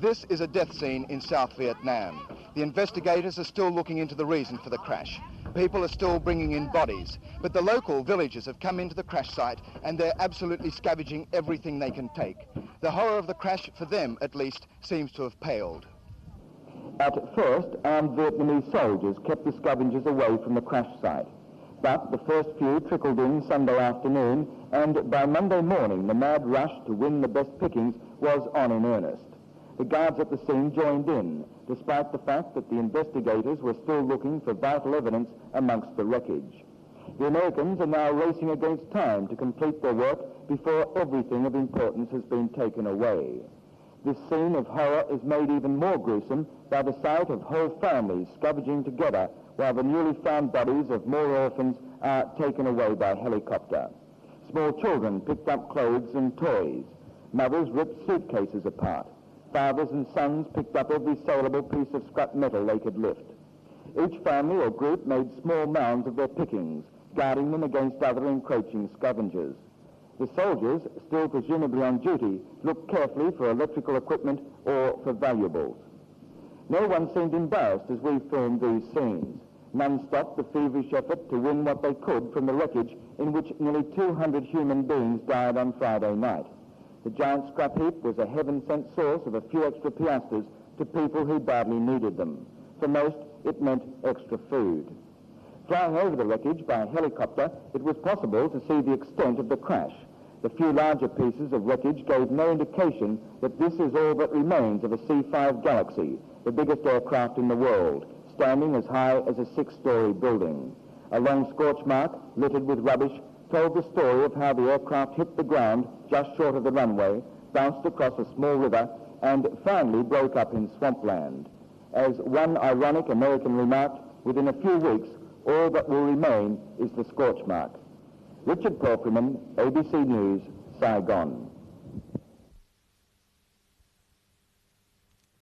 This is a death scene in South Vietnam. The investigators are still looking into the reason for the crash. People are still bringing in bodies, but the local villagers have come into the crash site and they're absolutely scavenging everything they can take. The horror of the crash, for them at least, seems to have paled. At first, armed Vietnamese soldiers kept the scavengers away from the crash site. But the first few trickled in Sunday afternoon, and by Monday morning the mad rush to win the best pickings was on in earnest. The guards at the scene joined in, despite the fact that the investigators were still looking for vital evidence amongst the wreckage. The Americans are now racing against time to complete their work before everything of importance has been taken away. This scene of horror is made even more gruesome by the sight of whole families scavenging together while the newly found bodies of more orphans are taken away by helicopter. Small children picked up clothes and toys. Mothers ripped suitcases apart. Fathers and sons picked up every saleable piece of scrap metal they could lift. Each family or group made small mounds of their pickings, guarding them against other encroaching scavengers. The soldiers, still presumably on duty, looked carefully for electrical equipment or for valuables. No one seemed embarrassed as we filmed these scenes. None stopped the feverish effort to win what they could from the wreckage in which nearly 200 human beings died on Friday night. The giant scrap heap was a heaven-sent source of a few extra piastres to people who badly needed them. For most, it meant extra food. Flying over the wreckage by helicopter, it was possible to see the extent of the crash. The few larger pieces of wreckage gave no indication that this is all that remains of a C5 Galaxy, the biggest aircraft in the world, standing as high as a 6-story building. A long scorch mark, littered with rubbish, told the story of how the aircraft hit the ground just short of the runway, bounced across a small river, and finally broke up in swampland. As one ironic American remarked, within a few weeks, all that will remain is the scorch mark. Richard Pelfreman, ABC News, Saigon.